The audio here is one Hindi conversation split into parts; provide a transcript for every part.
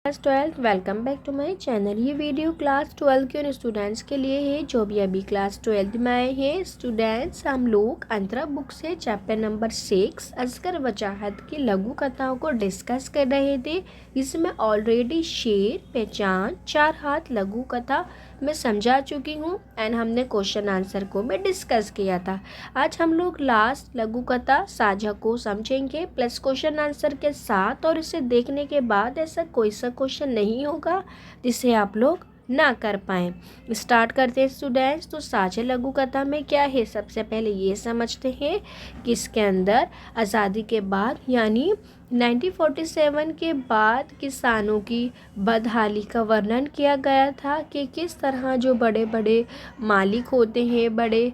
Class 12 welcome back to my channel. ये वीडियो क्लास 12 के उन स्टूडेंट्स के लिए है जो भी अभी क्लास 12 में आए हैं। स्टूडेंट्स, हम लोग अंतरा बुक से चैप्टर नंबर 6 असगर वजाहत की लघु कथाओं को डिस्कस कर रहे थे। इसमें ऑलरेडी शेर, पहचान, चार हाथ लघु कथा मैं समझा चुकी हूँ एंड हमने क्वेश्चन आंसर को भी डिस्कस किया था। आज हम लोग लास्ट लघु कथा साझा को समझेंगे प्लस क्वेश्चन आंसर के साथ, और इसे देखने के बाद ऐसा कोई सा क्वेश्चन नहीं होगा जिसे आप लोग ना कर पाएँ। स्टार्ट करते हैं स्टूडेंट्स। तो साझा लघु कथा में क्या है, सबसे पहले ये समझते हैं कि इसके अंदर आज़ादी के बाद यानी 1947 के बाद किसानों की बदहाली का वर्णन किया गया था कि किस तरह जो बड़े बड़े मालिक होते हैं, बड़े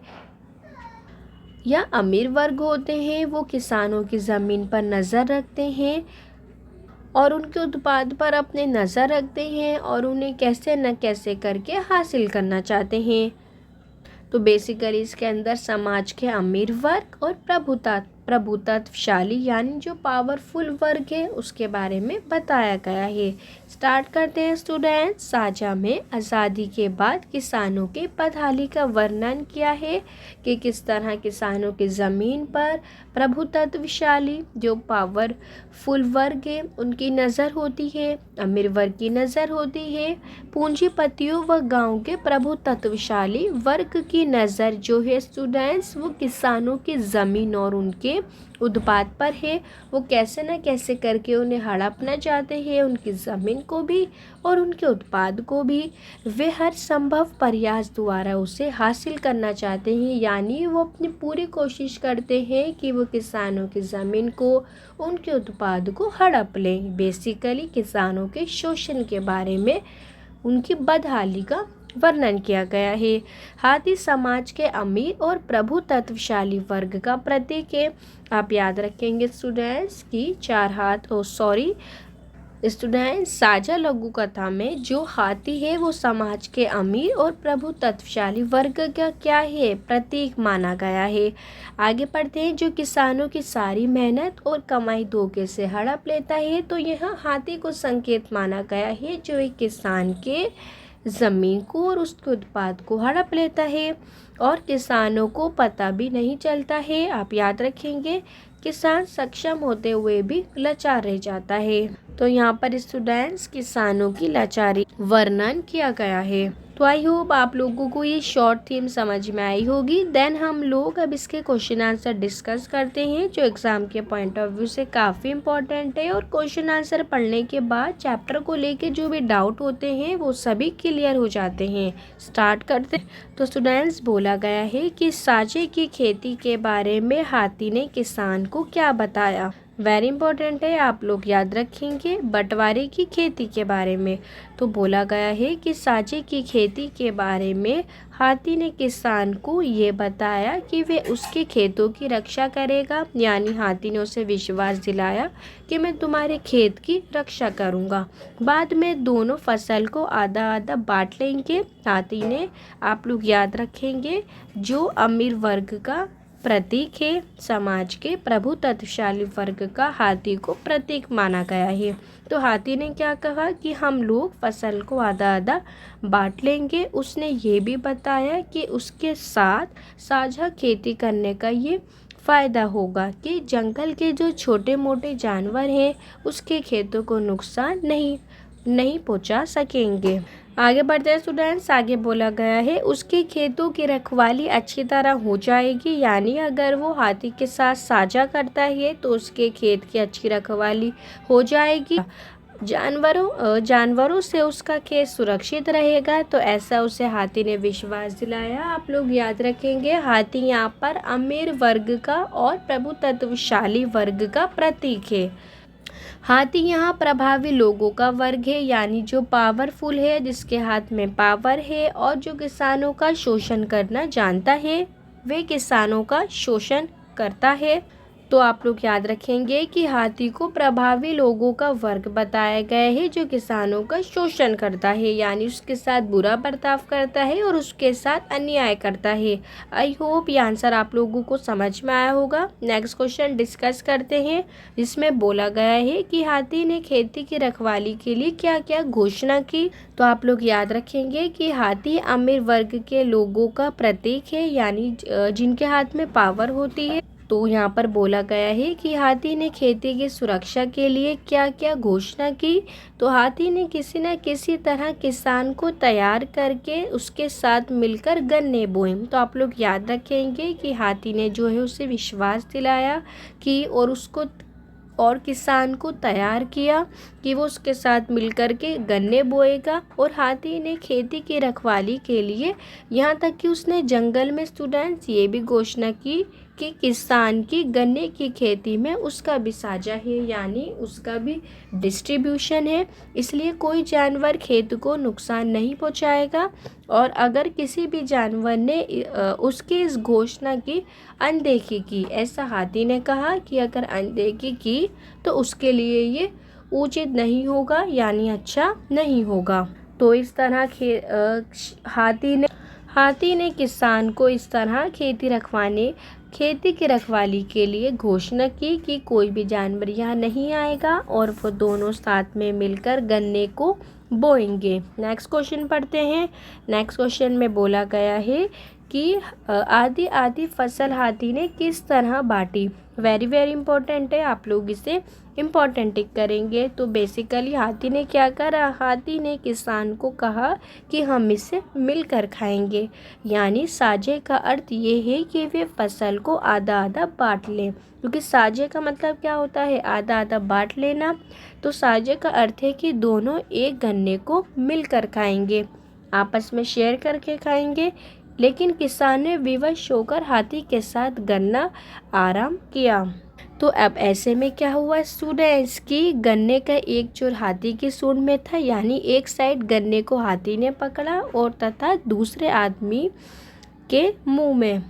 या अमीर वर्ग होते हैं, वो किसानों की ज़मीन पर नज़र रखते हैं और उनके उत्पाद पर अपने नज़र रखते हैं और उन्हें कैसे न कैसे करके हासिल करना चाहते हैं। तो बेसिकली इसके अंदर समाज के अमीर वर्ग और प्रभुत्वशाली यानी जो पावरफुल वर्ग है उसके बारे में बताया गया है। स्टार्ट करते हैं स्टूडेंट्स। साझा में आज़ादी के बाद किसानों के बदहाली का वर्णन किया है कि किस तरह किसानों की ज़मीन पर प्रभुत्वशाली जो पावरफुल वर्ग है उनकी नज़र होती है, अमीर वर्ग की नज़र होती है, पूंजीपतियों व गांव के प्रभुत्वशाली वर्ग की नज़र जो है स्टूडेंट्स वो किसानों की ज़मीन और उनके उत्पाद पर है। वो कैसे न कैसे करके उन्हें हड़पना चाहते हैं, उनकी ज़मीन को भी और उनके उत्पाद को भी। वे हर संभव प्रयास द्वारा उसे हासिल करना चाहते हैं, यानी वो अपनी पूरी कोशिश करते हैं कि वो किसानों की ज़मीन को, उनके उत्पाद को हड़प लें। बेसिकली किसानों के शोषण के बारे में, उनकी बदहाली का वर्णन किया गया है। हाथी समाज के अमीर और प्रभुत्वशाली वर्ग का प्रतीक है। आप याद रखेंगे स्टूडेंट्स कि चार हाथ स्टूडेंट्स साझा लघु कथा में जो हाथी है वो समाज के अमीर और प्रभुत्वशाली वर्ग का क्या है, प्रतीक माना गया है। आगे पढ़ते हैं। जो किसानों की सारी मेहनत और कमाई धोखे से हड़प लेता है, तो यह हाथी को संकेत माना गया है जो एक किसान के ज़मीन को और उसके उत्पाद को हड़प लेता है और किसानों को पता भी नहीं चलता है। आप याद रखेंगे किसान सक्षम होते हुए भी लाचार रह जाता है। तो यहाँ पर स्टूडेंट्स किसानों की लाचारी वर्णन किया गया है। तो आई होप आप लोगों को ये शॉर्ट थीम समझ में आई होगी। देन हम लोग अब इसके क्वेश्चन आंसर डिस्कस करते हैं जो एग्जाम के पॉइंट ऑफ व्यू से काफ़ी इंपॉर्टेंट है, और क्वेश्चन आंसर पढ़ने के बाद चैप्टर को लेके जो भी डाउट होते हैं वो सभी क्लियर हो जाते हैं। स्टार्ट करते हैं। तो स्टूडेंट्स बोला गया है कि साझे की खेती के बारे में हाथी ने किसान को क्या बताया। वेरी इंपॉर्टेंट है, आप लोग याद रखेंगे। बंटवारे की खेती के बारे में तो बोला गया है कि साझे की खेती के बारे में हाथी ने किसान को ये बताया कि वे उसके खेतों की रक्षा करेगा, यानी हाथी ने उसे विश्वास दिलाया कि मैं तुम्हारे खेत की रक्षा करूँगा। बाद में दोनों फसल को आधा आधा बांट लेंगे। हाथी ने, आप लोग याद रखेंगे, जो अमीर वर्ग का प्रतीक है, समाज के प्रभुत्वशाली वर्ग का हाथी को प्रतीक माना गया है। तो हाथी ने क्या कहा कि हम लोग फसल को आधा आधा बांट लेंगे। उसने ये भी बताया कि उसके साथ साझा खेती करने का ये फ़ायदा होगा कि जंगल के जो छोटे मोटे जानवर हैं उसके खेतों को नुकसान नहीं पहुंचा सकेंगे। आगे बढ़ते हैं स्टूडेंट्स। आगे बोला गया है उसके खेतों की रखवाली अच्छी तरह हो जाएगी, यानी अगर वो हाथी के साथ साझा करता है तो उसके खेत की अच्छी रखवाली हो जाएगी, जानवरों से उसका खेत सुरक्षित रहेगा। तो ऐसा उसे हाथी ने विश्वास दिलाया। आप लोग याद रखेंगे हाथी यहाँ पर अमीर वर्ग का और प्रभुत्वशाली वर्ग का प्रतीक है। हाथी यहाँ प्रभावी लोगों का वर्ग है, यानी जो पावरफुल है, जिसके हाथ में पावर है और जो किसानों का शोषण करना जानता है, वे किसानों का शोषण करता है। तो आप लोग याद रखेंगे कि हाथी को प्रभावी लोगों का वर्ग बताया गया है जो किसानों का शोषण करता है, यानी उसके साथ बुरा बर्ताव करता है और उसके साथ अन्याय करता है। आई होप ये आंसर आप लोगों को समझ में आया होगा। नेक्स्ट क्वेश्चन डिस्कस करते हैं, जिसमें बोला गया है कि हाथी ने खेती की रखवाली के लिए क्या क्या घोषणा की। तो आप लोग याद रखेंगे कि हाथी अमीर वर्ग के लोगों का प्रतीक है, यानी जिनके हाथ में पावर होती है। तो यहाँ पर बोला गया है कि हाथी ने खेती की सुरक्षा के लिए क्या क्या घोषणा की। तो हाथी ने किसी न किसी तरह किसान को तैयार करके उसके साथ मिलकर गन्ने बोए। तो आप लोग याद रखेंगे कि हाथी ने जो है उसे विश्वास दिलाया कि और किसान को तैयार किया कि वो उसके साथ मिलकर के गन्ने बोएगा। और हाथी ने खेती की रखवाली के लिए यहाँ तक कि उसने जंगल में स्टूडेंट्स ये भी घोषणा की कि किसान की गन्ने की खेती में उसका भी साझा है, यानी उसका भी डिस्ट्रीब्यूशन है। इसलिए कोई जानवर खेत को नुकसान नहीं पहुंचाएगा। और अगर किसी भी जानवर ने उसकी इस घोषणा की अनदेखी की, ऐसा हाथी ने कहा कि अगर अनदेखी की तो उसके लिए ये उचित नहीं होगा, यानी अच्छा नहीं होगा। तो इस तरह हाथी ने किसान को इस तरह खेती की रखवाली के लिए घोषणा की कि कोई भी जानवर यहाँ नहीं आएगा और वो दोनों साथ में मिलकर गन्ने को बोएंगे। नेक्स्ट क्वेश्चन पढ़ते हैं। नेक्स्ट क्वेश्चन में बोला गया है कि आधी आधी फसल हाथी ने किस तरह बांटी। वेरी वेरी इंपॉर्टेंट है, आप लोग इसे इम्पॉर्टेंट टिक करेंगे। तो बेसिकली हाथी ने क्या करा, हाथी ने किसान को कहा कि हम इसे मिलकर खाएंगे, यानी साझे का अर्थ ये है कि वे फसल को आधा आधा बांट लें। क्योंकि साझे का मतलब क्या होता है, आधा आधा बांट लेना। तो साझे का अर्थ है कि दोनों एक गन्ने को मिलकर खाएंगे, आपस में शेयर करके खाएंगे। लेकिन किसान ने विवश होकर हाथी के साथ गन्ना आराम किया। तो अब ऐसे में क्या हुआ स्टूडेंट्स कि गन्ने का एक चोर हाथी की सूंड में था, यानी एक साइड गन्ने को हाथी ने पकड़ा और तथा दूसरे आदमी के मुंह में,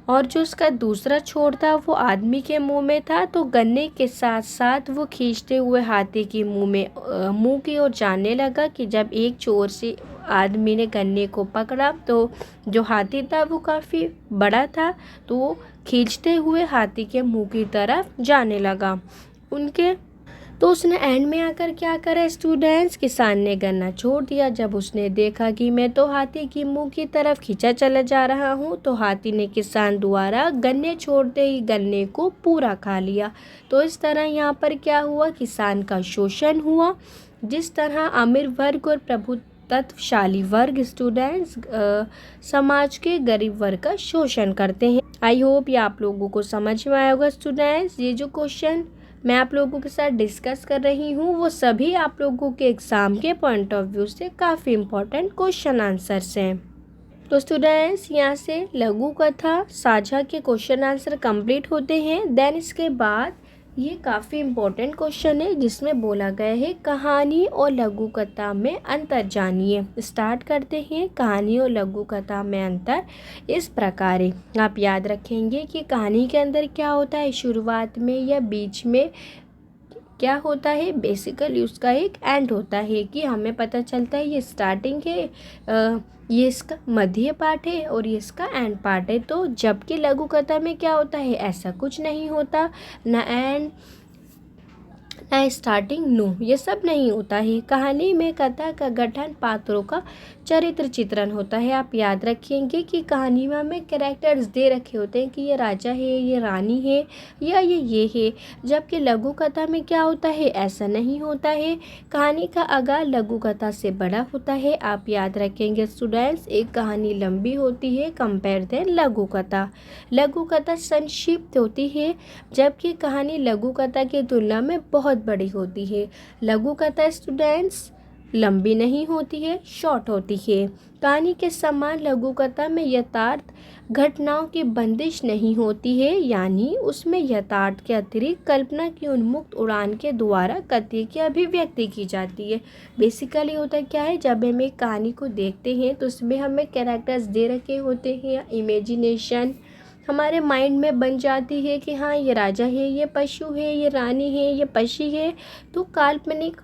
और जो उसका दूसरा छोर था वो आदमी के मुंह में था। तो गन्ने के साथ साथ वो खींचते हुए हाथी के मुंह की ओर जाने लगा कि जब एक चोर से आदमी ने गन्ने को पकड़ा तो जो हाथी था वो काफ़ी बड़ा था, तो वो खींचते हुए हाथी के मुंह की तरफ जाने लगा तो उसने एंड में आकर क्या करा स्टूडेंट्स, किसान ने गन्ना छोड़ दिया। जब उसने देखा कि मैं तो हाथी की मुंह की तरफ खींचा चला जा रहा हूँ, तो हाथी ने किसान द्वारा गन्ने छोड़ते ही गन्ने को पूरा खा लिया। तो इस तरह यहाँ पर क्या हुआ, किसान का शोषण हुआ। जिस तरह अमीर वर्ग और प्रभुत्वशाली वर्ग स्टूडेंट्स समाज के गरीब वर्ग का शोषण करते हैं। आई होप ये आप लोगों को समझ में आया होगा स्टूडेंट्स। ये जो क्वेश्चन मैं आप लोगों के साथ डिस्कस कर रही हूँ वो सभी आप लोगों के एग्ज़ाम के पॉइंट ऑफ व्यू से काफ़ी इम्पोर्टेंट क्वेश्चन आंसर्स हैं। तो स्टूडेंट्स यहाँ से लघु कथा साझा के क्वेश्चन आंसर कंप्लीट होते हैं। देन इसके बाद ये काफ़ी इम्पोर्टेंट क्वेश्चन है जिसमें बोला गया है कहानी और लघु कथा में अंतर जानिए। स्टार्ट करते हैं। कहानी और लघु कथा में अंतर इस प्रकार है, आप याद रखेंगे कि कहानी के अंदर क्या होता है, शुरुआत में या बीच में क्या होता है, बेसिकली उसका एक एंड होता है कि हमें पता चलता है ये स्टार्टिंग है, ये इसका मध्य पार्ट है और ये इसका एंड पार्ट है। तो जबकि लघु कथा में क्या होता है, ऐसा कुछ नहीं होता, ना एंड ना स्टार्टिंग, नो, ये सब नहीं होता है। कहानी में कथा का गठन पात्रों का चरित्र चित्रण होता है। आप याद रखेंगे कि कहानी में हमें कैरेक्टर्स दे रखे होते हैं कि ये राजा है, ये रानी है या ये है। जबकि लघु कथा में क्या होता है, ऐसा नहीं होता है। कहानी का आगाज लघु कथा से बड़ा होता है। आप याद रखेंगे स्टूडेंट्स, एक कहानी लंबी होती है कंपेयर देन लघु कथा। लघु कथा संक्षिप्त होती है जबकि कहानी लघु कथा की तुलना में बहुत बड़ी होती है। लघु कथा स्टूडेंट्स लंबी नहीं होती है, शॉर्ट होती है। कहानी के समान लघु कथा में यथार्थ घटनाओं की बंदिश नहीं होती है, यानी उसमें यथार्थ के अतिरिक्त कल्पना की उन्मुक्त उड़ान के द्वारा कथ्य की अभिव्यक्ति की जाती है। बेसिकली होता क्या है, जब हम एक कहानी को देखते हैं तो उसमें हमें कैरेक्टर्स दे रखे होते हैं, इमेजिनेशन हमारे माइंड में बन जाती है कि हाँ ये राजा है, ये पशु है, ये रानी है, ये पक्षी है। तो काल्पनिक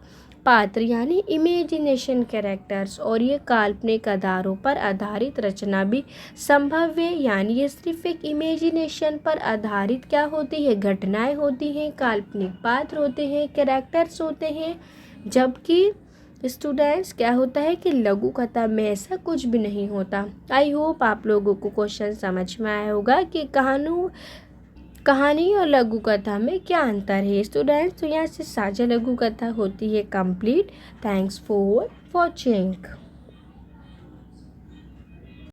पात्र यानी इमेजिनेशन कैरेक्टर्स और ये काल्पनिक आधारों पर आधारित रचना भी संभव है। यानी ये सिर्फ एक इमेजिनेशन पर आधारित क्या होती है, घटनाएं होती हैं, काल्पनिक पात्र होते हैं, कैरेक्टर्स होते हैं। जबकि स्टूडेंट्स क्या होता है कि लघु कथा में ऐसा कुछ भी नहीं होता। आई होप आप लोगों को क्वेश्चन समझ में आया होगा कि कहानी और लघु कथा में क्या अंतर है स्टूडेंट्स। तो यहाँ से साझा लघु कथा होती है कंप्लीट। Thanks for watching.